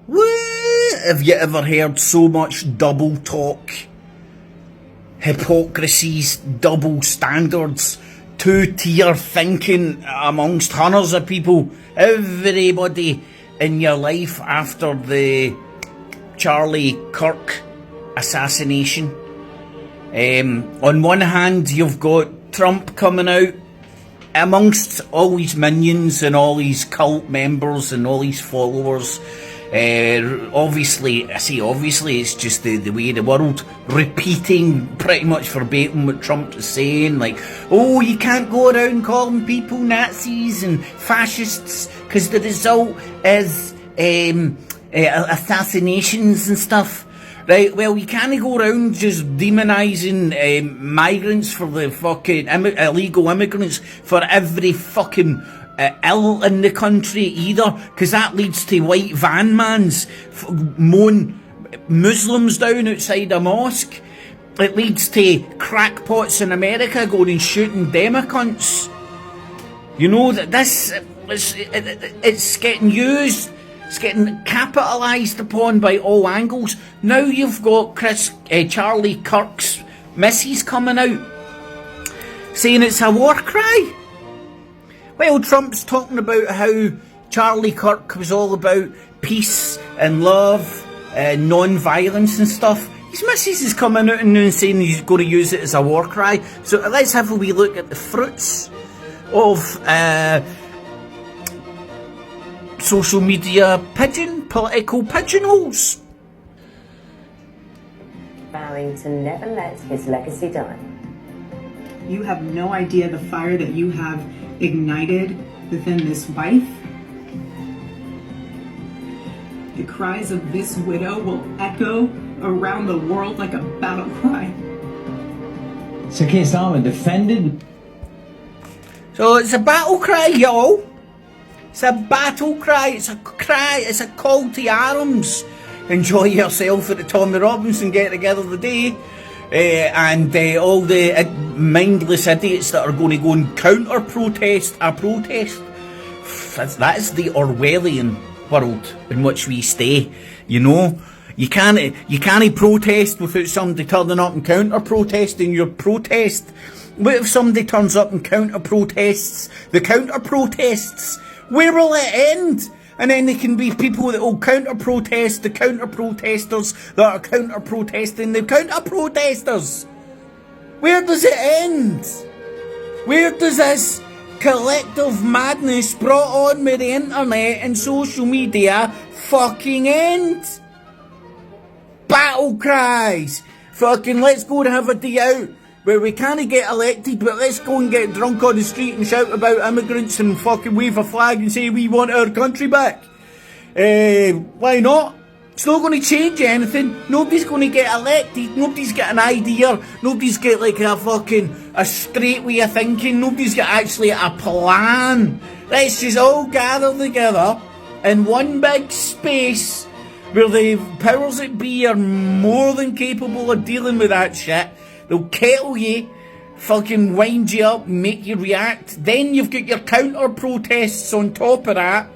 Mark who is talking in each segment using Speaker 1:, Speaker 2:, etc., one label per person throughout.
Speaker 1: Have you ever heard so much double talk, hypocrisies, double standards, two-tier thinking amongst hundreds of people? Everybody in your life after the Charlie Kirk assassination. On one hand, you've got Trump coming out amongst all his minions and all his cult members and all his followers. Obviously, it's just the way of the world, repeating pretty much verbatim what Trump is saying, like, oh, you can't go around calling people Nazis and fascists because the result is assassinations and stuff. Right, well, you can't go around just demonising migrants for the fucking illegal immigrants for every fucking ill in the country either, because that leads to white van mans mowing Muslims down outside a mosque. It leads to crackpots in America going and shooting democunts. You know, that this, it's getting used. It's getting capitalised upon by all angles. Now you've got Charlie Kirk's missus coming out saying it's a war cry. Well, Trump's talking about how Charlie Kirk was all about peace and love and non-violence and stuff. His missus is coming out and saying he's going to use it as a war cry. So let's have a wee look at the fruits of social media political pigeonholes.
Speaker 2: Vowing to never let his legacy die.
Speaker 3: You have no idea the fire that you have ignited within this wife. The cries of this widow will echo around the world like a battle cry.
Speaker 4: So Keir Starmer defended.
Speaker 1: So it's a battle cry, y'all. It's a battle cry, it's a call to arms. Enjoy yourself at the Tommy Robinson get together today. And all the mindless idiots that are going to go and counter-protest a protest. That is the Orwellian world in which we stay, you know. You can't protest without somebody turning up and counter-protesting your protest. What if somebody turns up and counter-protests the counter-protests? Where will it end? And then there can be people that will counter-protest the counter-protesters that are counter-protesting the counter-protesters. Where does it end? Where does this collective madness brought on with the internet and social media fucking end? Battle cries. Fucking let's go and have a day out where we can't get elected, but let's go and get drunk on the street and shout about immigrants and fucking wave a flag and say we want our country back. Why not? It's not going to change anything. Nobody's going to get elected. Nobody's got an idea. Nobody's got like a straight way of thinking. Nobody's got actually a plan. Let's just all gather together in one big space where the powers that be are more than capable of dealing with that shit. They'll kettle you, fucking wind you up, make you react. Then you've got your counter-protests on top of that.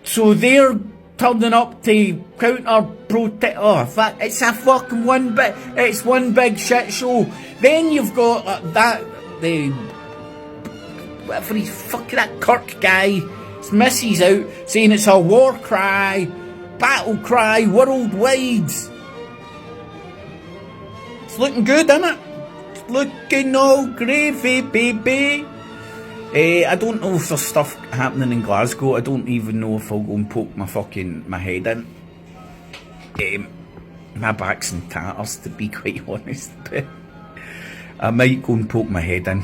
Speaker 1: So they're turning up to counter-protest. Oh, fuck, it's a fucking it's one big shit show. Then you've got whatever he's fucking that Kirk guy, his missus out, saying it's a war cry, battle cry, worldwide. Looking good, isn't it? It's looking all gravy, baby. I don't know if there's stuff happening in Glasgow. I don't even know if I'll go and poke my head in. My back's in tatters, to be quite honest. But I might go and poke my head in.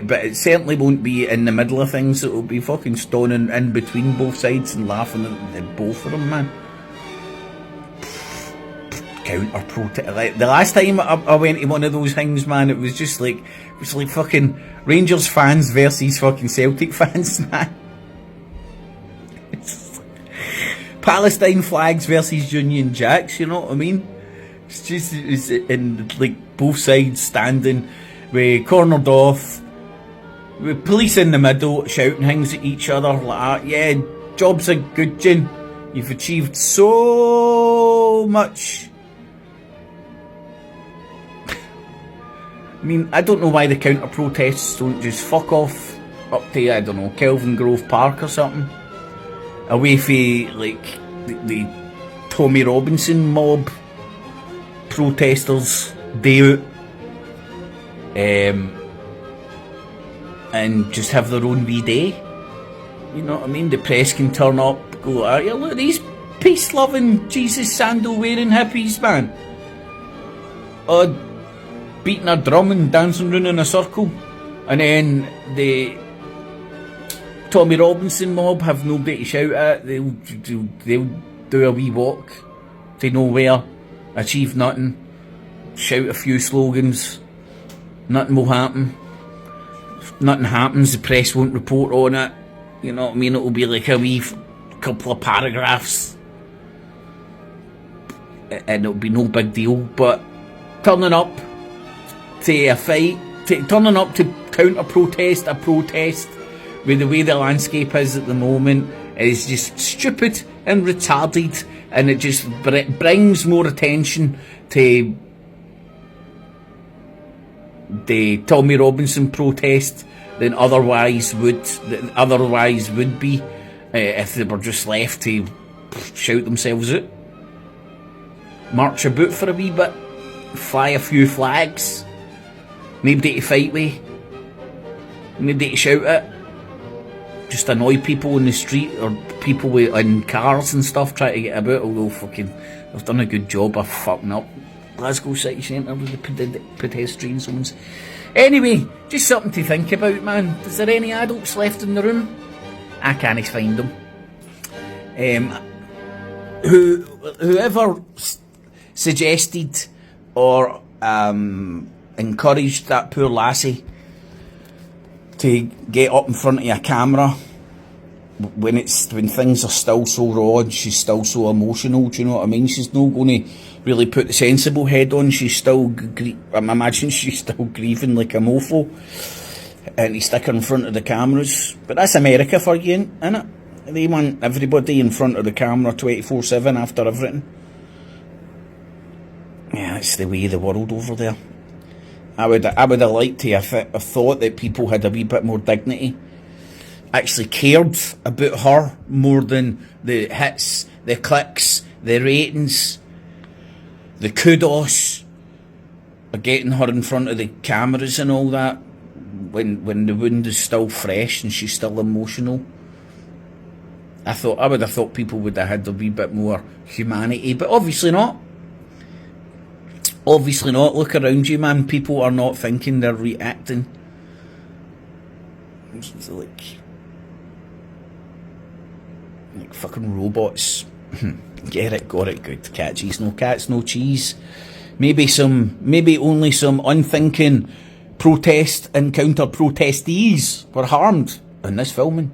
Speaker 1: But it certainly won't be in the middle of things. It'll be fucking stoning in between both sides and laughing at both of them, man. Counter-protest. Like, the last time I went to one of those things, man, it was like fucking Rangers fans versus fucking Celtic fans, man. Palestine flags versus Union Jacks, you know what I mean? It's in like both sides standing, we cornered off, with police in the middle shouting things at each other like that. Yeah, job's a good gin. You've achieved so much. I mean, I don't know why the counter-protests don't just fuck off up to, I don't know, Kelvin Grove Park or something. Away from, like, the Tommy Robinson mob protesters day out. And just have their own wee day. You know what I mean? The press can turn up, go, oh, yeah, look at these peace-loving, Jesus sandal-wearing hippies, man. Oh, beating a drum and dancing round in a circle. And then the Tommy Robinson mob have nobody to shout at. They'll do a wee walk to nowhere, achieve nothing, shout a few slogans, nothing will happen. If nothing happens, the press won't report on it. You know what I mean? It'll be like a wee couple of paragraphs. And it'll be no big deal. But turning up to a fight, turning up to counter-protest a protest with the way the landscape is at the moment is just stupid and retarded, and it just brings more attention to the Tommy Robinson protest than otherwise would be if they were just left to shout themselves out, march about for a wee bit, fly a few flags, nobody to fight with, nobody to shout at, just annoy people in the street or people in cars and stuff trying to get about, although fucking they've done a good job of fucking up Glasgow city centre with the pedestrian zones. Anyway, just something to think about, man. Is there any adults left in the room? I can't find them. Whoever suggested or encouraged that poor lassie to get up in front of a camera when things are still so raw and she's still so emotional, do you know what I mean? She's not going to really put the sensible head on. She's still, I'm imagining she's still grieving like a mofo, and to stick her in front of the cameras. But that's America for you, innit? They want everybody in front of the camera 24/7 after everything. Yeah, it's the way of the world over there. I would have liked to have thought that people had a wee bit more dignity, actually cared about her more than the hits, the clicks, the ratings, the kudos of getting her in front of the cameras and all that when the wound is still fresh and she's still emotional. I would have thought people would have had a wee bit more humanity, but obviously not. Obviously not. Look around you, man. People are not thinking, they're reacting. It's like fucking robots. Get it, got it, good. Cat cheese, no cats, no cheese. Maybe only some unthinking protest and counter-protestees were harmed in this filming.